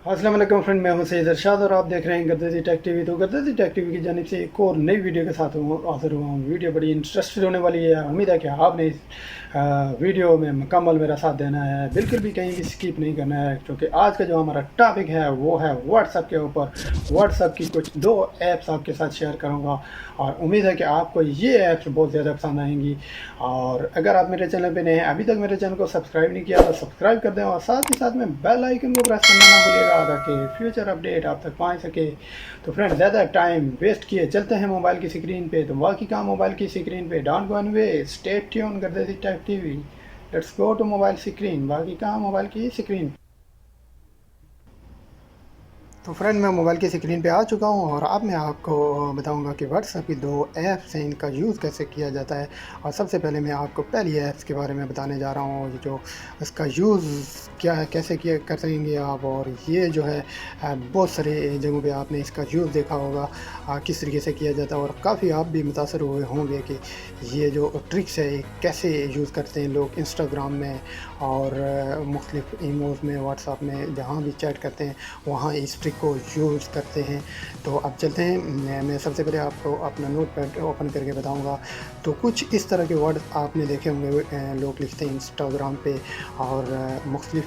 अस्सलाम वालेकुम फ्रेंड, मैं हूं सैयद इरशाद और आप देख रहे हैं गद्दाजी टेक टीवी। तो गद्दाजी टेक टीवी की जानिब से एक और नई वीडियो के साथ हाजिर हुआ हूँ। वीडियो बड़ी इंटरेस्टेड होने वाली है। उम्मीद है कि आपने इस वीडियो में मुकम्मल मेरा साथ देना है, बिल्कुल भी कहीं भी स्किप नहीं करना है, क्योंकि आज का जो हमारा टॉपिक है वो है व्हाट्सएप के ऊपर। व्हाट्सएप की कुछ दो ऐप्स आपके साथ शेयर करूँगा और उम्मीद है कि आपको ये ऐप्स बहुत ज़्यादा पसंद आएंगी। और अगर आप मेरे चैनल पे नए हैं, अभी तक मेरे चैनल को सब्सक्राइब नहीं किया तो सब्सक्राइब कर दें और साथ ही साथ में बेल आइकन को प्रेस करना ना भूलिएगा ताकि फ्यूचर अपडेट आप तक पहुंच सके। तो फ्रेंड, ज़्यादा टाइम वेस्ट किए चलते हैं मोबाइल की स्क्रीन पे। तो बाकी काम मोबाइल की स्क्रीन पे, don't go anyway, stay tune कर देती tech TV. Let's go to mobile screen, बाकी काम मोबाइल की स्क्रीन। तो फ्रेंड, मैं मोबाइल की स्क्रीन पे आ चुका हूँ और अब मैं आपको बताऊंगा कि व्हाट्सएप की दो ऐप्स हैं, इनका यूज़ कैसे किया जाता है। और सबसे पहले मैं आपको पहली ऐप्स के बारे में बताने जा रहा हूँ, जो इसका यूज़ क्या है, कैसे किया कर सकेंगे आप। और ये जो है बहुत सारे जगहों पे आपने इसका यूज़ देखा होगा किस तरीके से किया जाता है, और काफ़ी आप भी मुतासर हुए होंगे कि ये जो ट्रिक्स है कैसे यूज़ करते हैं लोग इंस्टाग्राम में और मुख्तलिफ ईमोज में, व्हाट्सएप में, जहाँ भी चैट करते हैं वहाँ इस ट्रिक को यूज़ करते हैं। तो अब चलते हैं, मैं सबसे पहले आपको अपना नोट पैड ओपन करके बताऊंगा। तो कुछ इस तरह के वर्ड आपने देखे होंगे, लोग लिखते हैं इंस्टाग्राम पे और मुख्तलिफ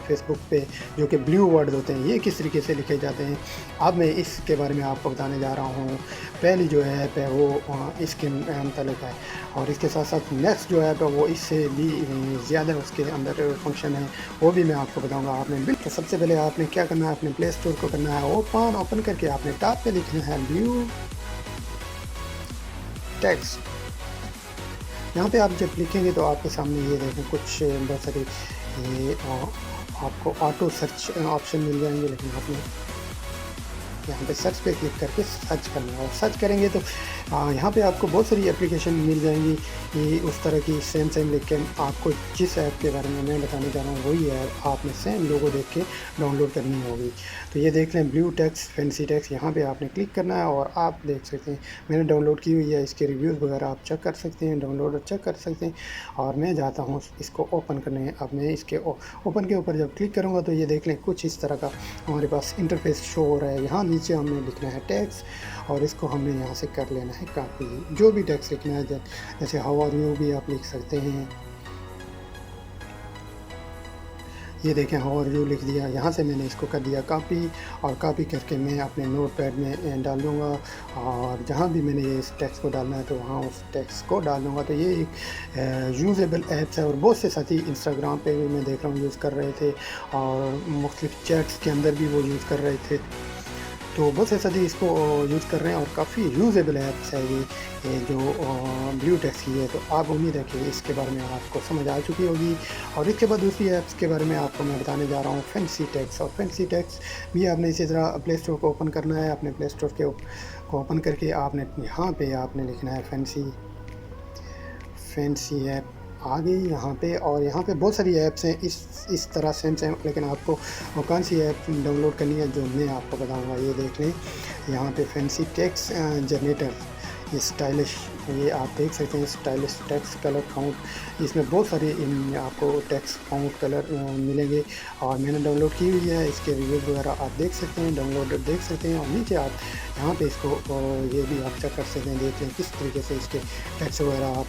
फेसबुक पे, जो कि ब्लू वर्ड होते हैं। ये किस तरीके से लिखे जाते हैं अब मैं इसके बारे में आपको बताने जा रहा हूँ। पहली जो ऐप है वो इसके मतलब है, और इसके साथ साथ नेक्स्ट जो ऐप है वो इससे भी ज़्यादा उसके अंदर फंक्शन है, वो भी मैं आपको बताऊंगा। आपने बिल्कुल सबसे पहले आपने क्या करना है, अपने प्ले स्टोर को करना है ओपन करके आपने टॉप पे लिखना है ब्लू टेक्स्ट। यहाँ पे आप जब लिखेंगे तो आपके सामने ये देखें कुछ बहुत सारी ये आपको ऑटो सर्च ऑप्शन मिल जाएंगे, लेकिन आपने यहाँ पे सर्च पे क्लिक करके सर्च करना है। और सर्च करेंगे तो यहाँ पे आपको बहुत सारी एप्लीकेशन मिल जाएंगी ये उस तरह की सेम सेम, लेकिन आपको जिस ऐप के बारे में मैं बताने जा रहा हूँ वही ऐप आपने सेम लोगो देख के डाउनलोड करनी होगी। तो ये देख लें, ब्लू टेक्स्ट फैंसी टेक्स्ट, यहाँ पे आपने क्लिक करना है और आप देख सकते हैं मैंने डाउनलोड की हुई है। इसके रिव्यूज़ वगैरह आप चेक कर सकते हैं, डाउनलोड चेक कर सकते हैं। और मैं जाता हूँ इसको ओपन करने। अब मैं इसके ओपन के ऊपर जब क्लिक करूँगा तो ये देख लें कुछ इस तरह का हमारे पास इंटरफेस शो हो रहा है। यहाँ नीचे हमने लिखना है टैक्स और इसको हमने यहाँ से कर लेना है कॉपी। जो भी टैक्स लिखना है, जैसे हाउ आर यू भी आप लिख सकते हैं। ये देखें हाउ आर यू लिख दिया, यहाँ से मैंने इसको कर दिया कॉपी। और कॉपी करके मैं अपने नोट पैड में डाल दूँगा, और जहाँ भी मैंने ये इस टेक्स्ट को डालना है तो वहाँ उस टेक्स्ट को डाल दूँगा। तो ये एक यूज़ेबल ऐप्स है और बहुत से साथी इंस्टाग्राम पे भी मैं देख रहा हूँ यूज़ कर रहे थे, और मुख्तलिफ चैट्स के अंदर भी वो यूज़ कर रहे थे। तो बहुत से सदी इसको यूज़ कर रहे हैं और काफ़ी यूज़ेबल ऐप्स है ये जो ब्लू टेक्स की है। तो आप उम्मीद है कि इसके बारे में आपको समझ आ चुकी होगी। और इसके बाद दूसरी ऐप्स के बारे में आपको मैं बताने जा रहा हूँ फैंसी टेक्स। और फैंसी टेक्स भी आपने इसी तरह प्ले स्टोर को ओपन करना है। अपने प्ले स्टोर को ओपन करके आपने यहाँ पे आपने लिखना है फैंसी फैंसी ऐप आ गई यहाँ पे। और यहाँ पे बहुत सारी ऐप्स हैं इस तरह सेम सेम, लेकिन आपको कौन सी ऐप डाउनलोड करनी है जो मैं आपको बताऊँगा। ये देख लें यहाँ पे फैंसी टेक्स्ट जनरेटर, ये स्टाइलिश, ये आप देख सकते हैं स्टाइलिश टेक्स्ट कलर फाउंट। इसमें बहुत सारे आपको टेक्स्ट फाउंट कलर मिलेंगे और मैंने डाउनलोड की हुई है। इसके रिव्यूज़ वगैरह आप देख सकते हैं, डाउनलोड देख सकते हैं। और नीचे आप यहाँ पे इसको ये भी आप चेक कर सकते हैं, देख लें किस तरीके से इसके टेक्स्ट वगैरह आप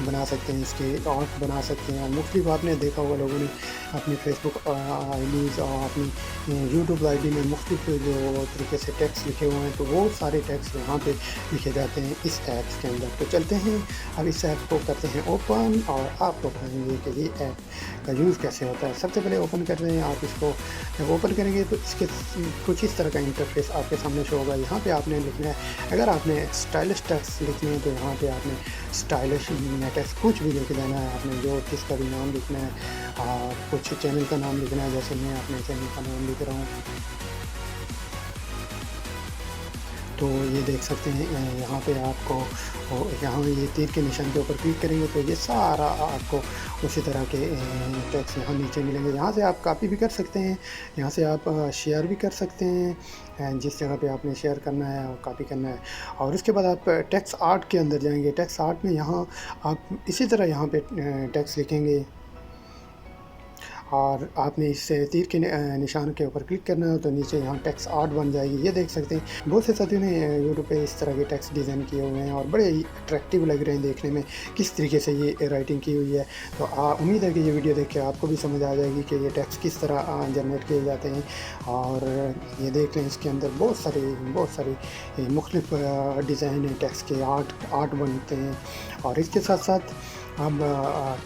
बना सकते हैं, इसके आर्ट बना सकते हैं। और मुख्तलिफ आपने देखा होगा लोगों ने अपनी फेसबुक आईडीज़ और अपनी यूट्यूब आईडी में मुख्तलिफ जो तरीके से टेक्स्ट लिखे हुए हैं, तो वो सारे टेक्स्ट यहाँ पे लिखे जाते हैं इस ऐप्स के अंदर। तो चलते हैं अब इस ऐप को करते हैं ओपन और आपको बताएंगे कि ये ऐप का यूज़ कैसे होता है। सबसे पहले ओपन करते हैं आप इसको। जब ओपन करेंगे तो इसके कुछ इस तरह का इंटरफेस आपके सामने शो होगा। यहाँ पे आपने लिखना है, अगर आपने स्टाइलिश टेक्स्ट लिखने हैं तो यहाँ पे आपने स्टाइलिश टेक्स्ट कुछ भी लिख देना है। आपने जो किसका भी नाम लिखना है और कुछ चैनल का नाम लिखना है, जैसे मैं अपने चैनल का नाम लिख रहा हूँ। तो ये देख सकते हैं यहाँ पे आपको यहाँ ये तीर के निशान के ऊपर क्लिक करेंगे तो ये सारा आपको उसी तरह के टेक्स्ट यहाँ नीचे मिलेंगे। यहाँ से आप कॉपी भी कर सकते हैं, यहाँ से आप शेयर भी कर सकते हैं, जिस जगह पे आपने शेयर करना है और कॉपी करना है। और उसके बाद आप टेक्स्ट आर्ट के अंदर जाएंगे। टेक्स्ट आर्ट में यहाँ आप इसी तरह यहाँ पे टेक्स्ट लिखेंगे और आपने इस तीर के निशान के ऊपर क्लिक करना है तो नीचे यहाँ टेक्स्ट आर्ट बन जाएगी। ये देख सकते हैं बहुत से साथियों ने यूट्यूब पे इस तरह के टेक्स्ट डिज़ाइन किए हुए हैं और बड़े ही अट्रैक्टिव लग रहे हैं देखने में किस तरीके से ये राइटिंग की हुई है। तो उम्मीद है कि ये वीडियो देख के आपको भी समझ आ जाएगी कि ये टेक्स्ट किस तरह जनरेट किए जाते हैं। और ये देख लें इसके अंदर बहुत सारी मुख्तलिफ डिज़ाइन है, टेक्स्ट के आर्ट बनते हैं। और इसके साथ साथ अब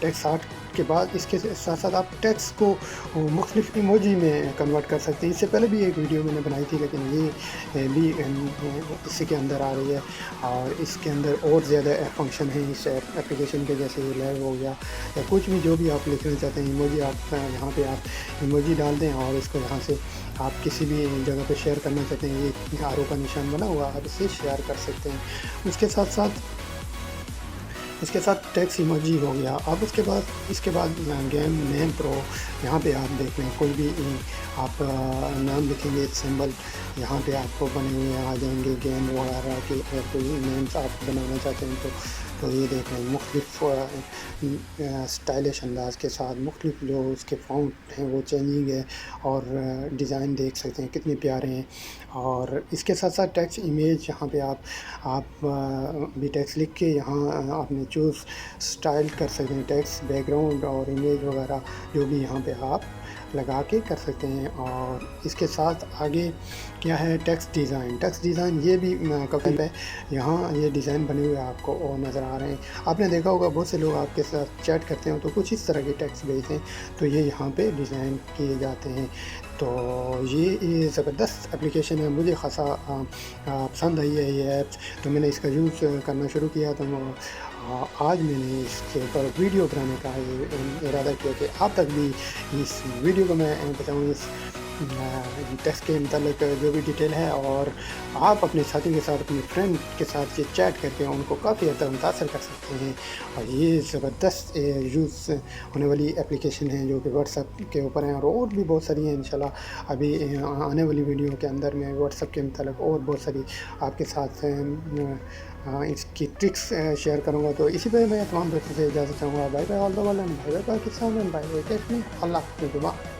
टेक्स्ट आर्ट के बाद इसके साथ साथ आप टेक्स्ट को मुख्तलिफ इमोजी में कन्वर्ट कर सकते हैं। इससे पहले भी एक वीडियो मैंने बनाई थी लेकिन ये भी इसी के अंदर आ रही है और इसके अंदर और ज़्यादा फंक्शन है इस एप्लीकेशन के, जैसे ये लैब हो गया या कुछ भी जो भी आप लिखना चाहते हैं इमोजी आप यहाँ पे आप इमोजी डाल दें और इसको यहाँ से आप किसी भी जगह पे शेयर करना चाहते हैं, ये आरो का निशान बना हुआ आप इसे शेयर कर सकते हैं। इसके साथ टेक्स्ट इमोजी हो गया। अब इसके बाद गेम नेम प्रो, यहाँ पे आप देख लें कोई भी आप नाम लिखेंगे सिंबल यहाँ पे आपको बने हुए आ जाएंगे गेम वगैरह के। अगर कोई नेम्स आप बनाना चाहते हैं तो ये देख लें मुख्तलिफ स्टाइलिश अंदाज के साथ मुख्तलिफ जो उसके फ़ॉन्ट हैं वो चेंजिंग है और डिज़ाइन देख सकते हैं कितने प्यारे हैं। और इसके साथ साथ टेक्स्ट इमेज यहाँ पे आप भी टेक्स्ट लिख के यहाँ आपने चूज़ स्टाइल कर सकते हैं, टेक्स्ट बैकग्राउंड और इमेज वगैरह जो भी यहाँ पे आप लगा के कर सकते हैं। और इसके साथ आगे क्या है टेक्स्ट डिज़ाइन ये भी काफ़ी है। यहाँ ये डिज़ाइन बने हुए आपको और नज़र आ रहे हैं। आपने देखा होगा बहुत से लोग आपके साथ चैट करते हैं तो कुछ इस तरह के टेक्स्ट भेजते हैं तो ये यहाँ पे डिज़ाइन किए जाते हैं। तो ये ज़बरदस्त एप्लीकेशन है, मुझे ख़ासा पसंद आई है ये ऐप्स, तो मैंने इसका यूज़ करना शुरू किया। तो आज मैंने इसके ऊपर वीडियो बनाने का इरादा किया कि आप तक भी इस वीडियो को मैं बताऊँ इस टेक्स्ट के मतलब जो भी डिटेल है और आप अपने साथी के साथ अपने फ्रेंड के साथ ये चैट करके उनको काफ़ी हद तक मुतासर कर सकते हैं। और ये ज़बरदस्त यूज़ होने वाली एप्लीकेशन है जो कि व्हाट्सएप के ऊपर हैं और भी बहुत सारी हैं। इंशाल्लाह अभी आने वाली वीडियो के अंदर मैं व्हाट्सएप के मतलब और बहुत सारी आपके साथ इसकी ट्रिक्स शेयर करूँगा। तो इसी पर मैं तमाम दोस्तों से इजाज़त चाहूँगा। Bye bye all the world, bye bye Pakistan, bye bye Allah.